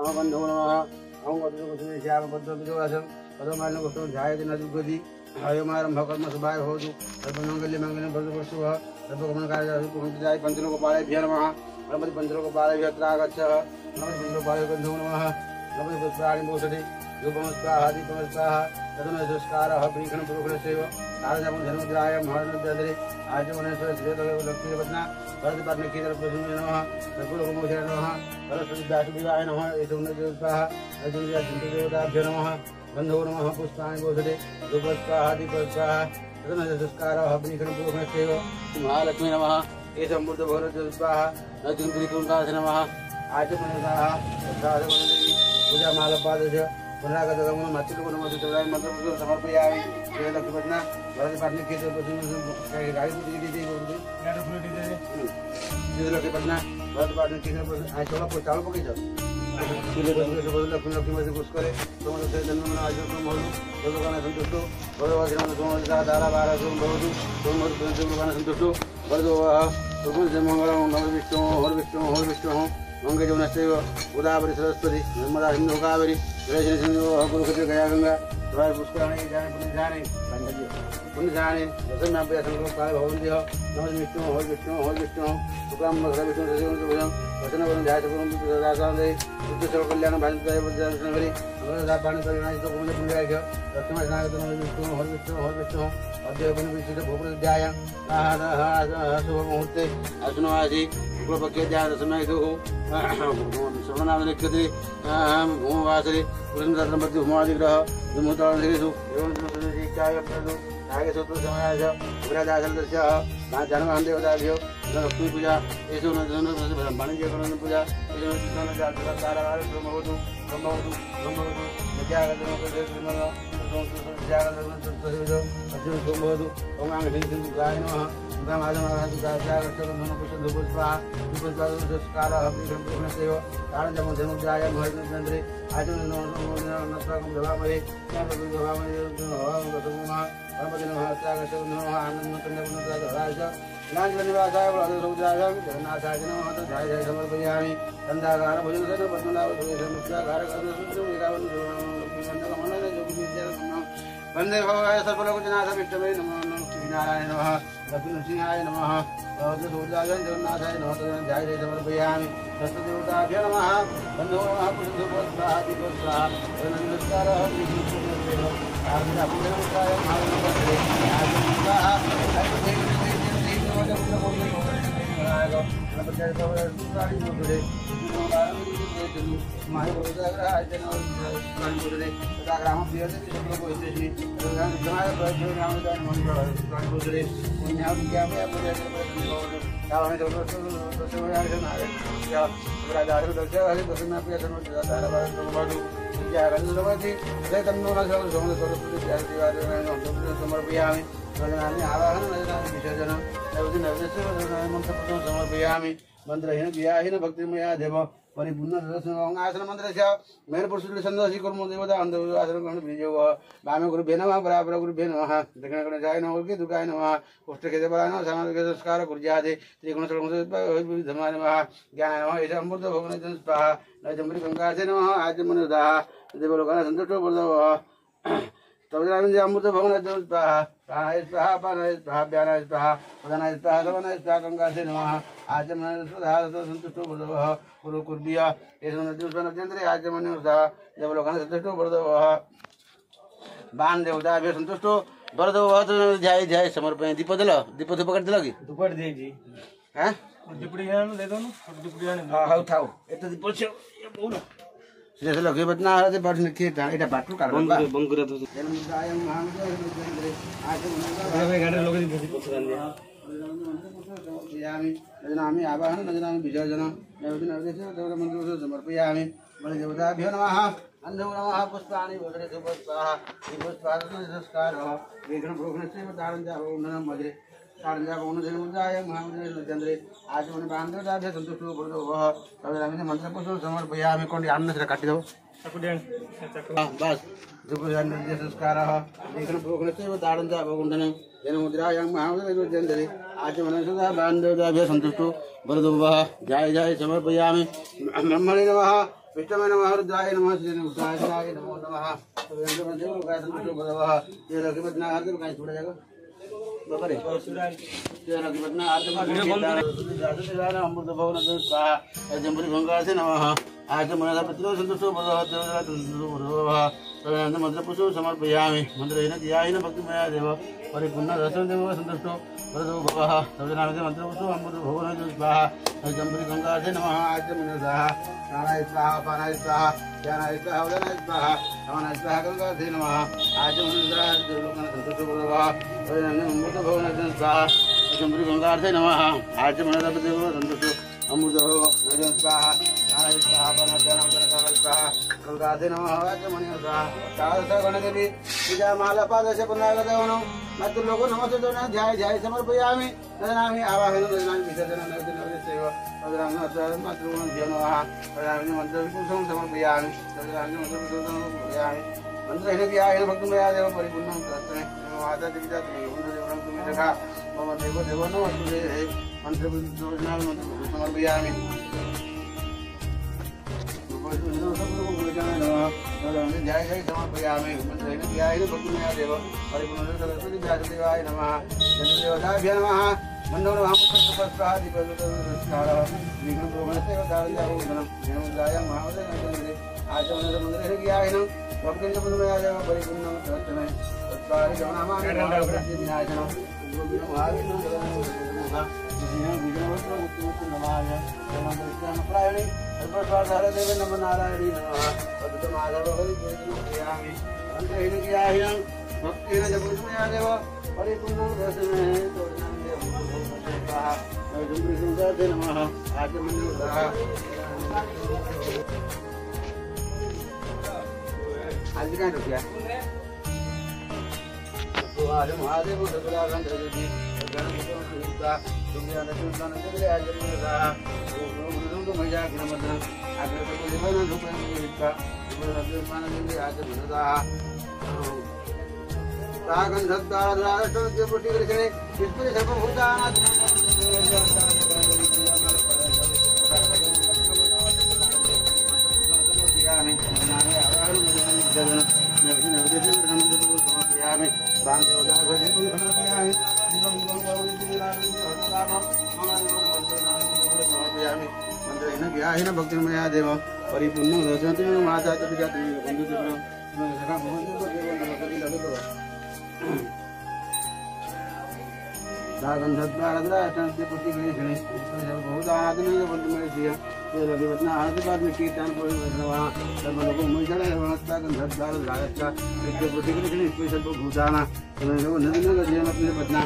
बंधो नमः ओम वज्रकुसुमे श्यामपद्मविलोचनं पद्ममालनकुसुमं ध्यायति नदुगति हयमारं भकर्म शुभाय होतु सर्वमंगल्य मंगल्यं भद्रवस्तुः सर्वगमनकार्याय कुंभिताय पंचलोकपालेभ्यो नमः गणपति पंचलोकपालेभ्यो त्रागच्छः नमः पंचलोकपाले बन्धो नमः नमः पुष्पाणि मोषधे योगमस्वाहा दीपमस्वाहा तदनमस्कारः प्रीखणं पुरुषसेव नारदं धर्मद्राय महानद्यादरे आजमनेश्वर श्रीदेव लक्ष्मीपत्ना भरतपाटने केदारप्रभुवे नमः सर्वलोकमोक्षाय नमः सरस्वती व्यासदेवाय नमः एतुन्नदेवताः अजूर्यदेवताभ्यो नमः बन्धो नमः पुष्पाणि मोषधे योगमस्वाहा दीपमस्वाहा तदनमस्कारः प्रीखणं पुरुषसेव महालक्ष्मी नमः एतं बुद्धभगवत्स्वाहा नचिन्त्रिकुण्डास नमः आचमनेताः पूजा मालपादस्य पुनरागतगमनं मत्स्यकुलमस्यं मंत्रपुष्पं समर्पयामि श्रीलक्ष्मीपत्ना भरतपाटने केदारप्रभुवे गाड़ी श्रीलक्ष्मीपत्ना भरतपाटने केदारप्रभुवे चावल पकई लक्ष्मी लक्ष्मी मध्य पुष्कर जन्म आज संतुष्टो भगवान दारा बारा संतुष्टो वरदो मंगल विष्णु हर विष्णु हर विष्णु गंगे जमुनश्चैव गोदावरी सरस्वती नर्मदा सिंधु कावेरी सिंधु कुरुक्षेत्र गया गंगा पुष्कराणि पुण्य जाने दशम्याभ्य संकल्प काले भवन्ति नमः विष्णु हर विष्णु शुक्लां विष्णु सचिवं वचनवरं ध्यायते उत्तर कल्याण भाजपाय बुद्धासनगरी नमः पाणि परिणामितो भूमि पुण्यराज्य दक्षिणस्नागत नमः विष्णु हर विष्णु अद्य विष्णु भूपतिध्याय शुभ मुहूर्ते अश्विनवासी शुक्लपक्षे ध्यान दशम्यायतुः श्रवणाम नक्षत्रे भूमवासरे पुरुषमध्य भूमादिग्रह मुहूर्तावसरेषु एवं नागेश्वर समयाय विराजाचलदस्यः जानवाहन देवताभ्यो लक्ष्मी पूजा येषु वाणिज्यकरण पूजा निवासाय जगन्नाथाय नमः जय जय समर्पयामि चंदागार भोजन पद्मनाभ वंदे भगवाय सर्वलोकनाथ विष्णवे नमः श्रीनारायण नमः लक्ष्मीनृसिंहाय नमः जगन्नाथाय नमः जय जय समर्पयामि सत्यदेवताभ्यो नमः बन्धो नमः पुरुषोत्साह दीपोत्साह नमस्कारः समर्पयामि आवाहन विसर्जन मंत्रपुष्पं समर्पयामि मंत्रहीन क्रियाहीन भक्तिमया देव परिपूर्ण आसन मंत्रस्य मेन पुरुषुले संदर्शी कर्म देवता आसन कर्ण विजय वामे गुरुभ्यो नमः बराबर गुरुभ्यो नमः दक्षिणगणजाय नमः दुर्गाय नमः कुष्ठकेतबलाय नमः सामाजिक संस्कार कुर्यादे त्रिगुणसर्वधर्माय नमः ज्ञानाय नमः एष अमृत भगवान स्वाहा नैजम्बरी गंगासे नमः आजमनुदाः देवलोकान संतुष्टो बोलवः तवदानंद अमृत भगवान स्वाहा प्राणाय स्वाहा पानाय स्वाहा व्यानाय स्वाहा प्रधानाय स्वाहा सवनाय स्वाहा गंगासे नमः आचमन सुधा संतुष्टो बोलवः गुरु कुर्बिया एष नद्युस्वनद्यंतरे आचमन स्वाहा देवलोकान संतुष्टो बोलवः बाण देवताभ्यो संतुष्टो बोलवः जय जय समर्पय दीप दिलो दीप धूप कर दिलो कि धूप दे जी हैं दीपड़ी दे दो ना दीपड़ी हां उठाओ एत दीप छे बोलो श्री लक्ष्मीपत्ना हरदे पाठ लिखिए एटा बाटू कार बंगुरा तो जन्मदायं महामंत्र आचमन गाड़ी लोग पसंद यामि नजनामि आवाहन नजनामि विसर्जन नवदिन नवदेश देवता मंत्र समर्पयामि बल देवताभ्यो नमः अन्धो नमः पुष्पाणि वदरे सुपुष्पाः दीपस्वाहा संस्कारः वेदन प्रोग्नस्य दारंजा ओम नमः मधुरे दारंजा ओम जन्मदाय महामंत्र चंद्रे आचमन बांधवताभ्य संतुष्टो बोलवः तदनामि मंत्रपुष्पं समर्पयामि कोंडी अन्न से काटि दो बस दुर्गा निर्देश संस्कारः वेदन प्रोग्नस्य दारंजा ओम जन्मदाय महामंत्र चंद्रे आचमन सुधा बांधवताभ्य संतुष्टो बोलवः जय जय समर्पयामि ब्रह्मणे नमः विष्णवे नमः रुद्राय नमः श्रीनिवासाय नमो नमः सुरेंद्र मंदिर लोकाय संतोष बलवः ये लगे बदना आरती में कहीं छूटा जाएगा बाबा रे ये लगे बदना आरती में जाते जाना अमृत भवन स्वाहा जंबरी गंगा से नमः आज मन पत्रो संतोष बलवः देवता संतोष बलवः सुरेंद्र मंत्र पुष्प समर्पयामि मंत्रेण ध्यायेन भक्तिमया देव परिपूर्ण दर्शन देव संतुष्टो वरदो भवः सर्वनाम मंत्र पुष्प अमृत भवन स्वाहा जंबरी गंगा से नमः आज मन स्वाहा प्राणाय स्वाहा पानाय स्वाहा ज्ञानाय स्वाहा उदानाय स्वाहा समानाय स्वाहा गंगा से नमः आज मन स्वाहा देवलोकन संतोष बलवः अमृत भवन स्वाहा जंबरी गंगा से नमः आज मन देव संतोष अमृत भवन स्वाहा ज्ञानाय स्वाहा पानाय स्वाहा गंगा से नमः आज मन स्वाहा तारसा गणदेवी पूजा माला पादश पुनागतवनो मत लोको नमस्ते तो ध्याय ध्याय समर्पयामि तदनामि आवाहनं तदनामि विसर्जनं नवदिनवदेव तदनामि मातृगुणं ध्यानः तदनामि मन्त्रपुष्पं समर्पयामि तदनामि मन्त्रपुष्पं समर्पयामि मन्त्रेण ध्यायेन भक्तिमया देव परिपूर्णं तस्मै माता पिता देवं तुम्हें देखा मम देव देवो नमस्ते मन्त्रपुष्पं समर्पयामि जय जय समर्पयामि मन्त्रेण ध्यायेन भक्तिमया देव परिपूर्णं सरस्वती व्यासदेवाय नमः चन्द्रदेवताभ्यो नमः मन्दो नमः पुष्पस्वाहा दीपस्कारः विघ्नप्रोमणस्य दारयावोदनं देवदाय महावदनन्दे आचमनमन्त्रेण ध्यायेन भक्तिं भक्तिमया देव परिपूर्णं तत्तमे तत्कारि जवनामानि विनाशनं महाविष्णु प्रायणे सर्वस्वाधार देव नमो नारायणी नमः पद्ममाधव हरिपूजयामि मन्त्रेण ध्यायेन भक्तेन जपमया देव परिपूर्णं दर्शने तोरणं देव स्वाहा जम्बुसुन्दरे नमः आचमनः आज क्या रुपया तो आज महादेव सर्वदागं जगति गणपति सुता दुनिया नचुतान जगले आज जगता ओम मजा ग्रमदन आग्रह को जीवन रूपन विका जीवन देवी आज बनता तागन धत्ता राष्ट्र के पुष्टि कृष्णे ईश्वर सर्वभूतानां भक्तिमया देव परिपूर्ण दर्शनते माता पिता दागंधद्वारद्राष्टान्ते पुष्टिगणेशने बहुदानादिनैव बन्धुमयस्य ये रविवत्ना आदिपाद में कीर्तन कोई वैष्णवा सर्वलोको महिषणे गंधद्वारद्राष्टा नित्य पुष्टिगणेशने स्पेशल भूताना सर्वलोको नदीन जीवन अपने पत्ना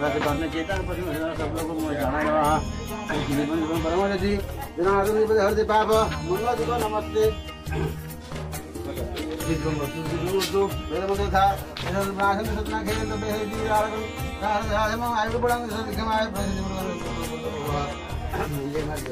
राजपाद में कीर्तन पशु सब लोगों में जाना रहा जीवन परमजति जनार्दन जी हृदय पाप मंगल को नमस्ते जिसको वस्तु वेद मंत्र था वेद ब्राह्मण सतना खेल तो बेहद जी आरगन राज में आयु बड़ंग दिखमाय प्रसिद्ध ये मत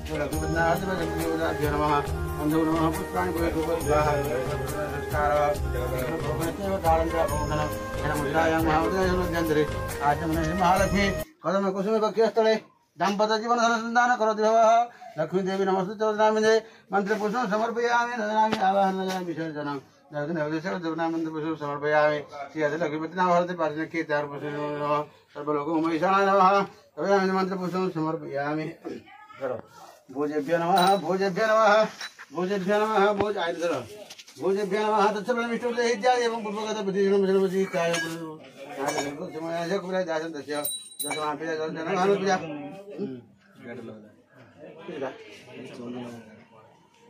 तो रघुवंदना आदि में योदा नमः अंधो नमः पुष्पाणि पुष्पाः नमस्कार भगवते कालंद्रा भवनम जन मुद्रायां महाउदय जनन्द्रे आचमन महालक्ष्मी कदम कुसुम बक्यस्थले दाम्पत्य जीवन अनुसंधान करोति भवः लक्ष्मी देवी नमस्ते तोरनामिने मंत्र पुष्पं समर्पयामि नदनामि आवाहनं विसर्जनं नवदेशः देवनाम मंत्र पुष्पं समर्पयामि श्री लक्ष्मीपति नाम हरते पार्श्वे कीर्तन पुष्पं सर्वलोको महिषाणाय नमः तदानीं मंत्र पुष्पं समर्पयामि करो भोजेभ्यो नमः भोजेभ्यो नमः भोजेभ्यो नमः भोज आय करो भोजेभ्यो नमः तत्सर्वमिष्टो इत्यादि एवं पूर्वगत बुद्धिजनं सर्वसी काय को समय कुबरा दासन दस्य जगमा पिता जन भानु पूजा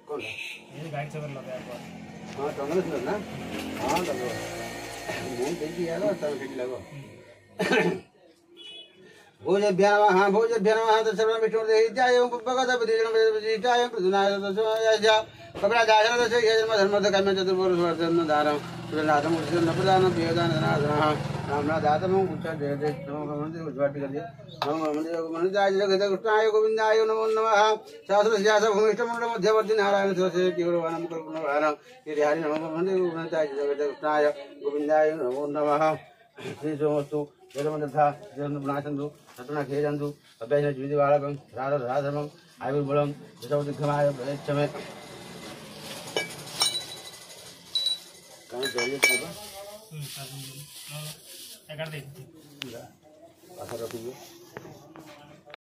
कौन ये गाइड से लगा हां चंदन सुन ना हां लगो मुंह देखी आलो तब ठीक लगो भोजेभ्यो नमः भोजेभ्यो नमः तत्सर्वमिष्टो इत्यादि एवं पूर्वगत बुद्धिजनं सर्वसी काय प्रदुनाय दशया कबरा दासन दस्य ये जन्म धर्म कर्म चतुर्वर्ष वर्धन दानम सुरनाथम उच्चन प्रदान प्रियदान धनाधनः नामना दातम उच्च जय जय नमो भगवते उद्घाटन कर दिया नमो भगवते गोविंदाय जगत कृष्णाय गोविंदाय नमो नमः सहस्रस्यास भूमिष्ठमंडल मध्यवर्ती नारायण सरस्वती केवलवानम कल्पनावानम ये हरि नमो भगवते गोविंदाय जगत कृष्णाय गोविंदाय नमो नमः श्री सोमस्तु जलमंदथा जलनाशंतु सतना खेजंतु अभ्यास जीवित बालकं राधा राधमं आयुर्बलं जसौदिखमाय प्रयच्छमे कहाँ चाहिए एगार दे आशा रखिए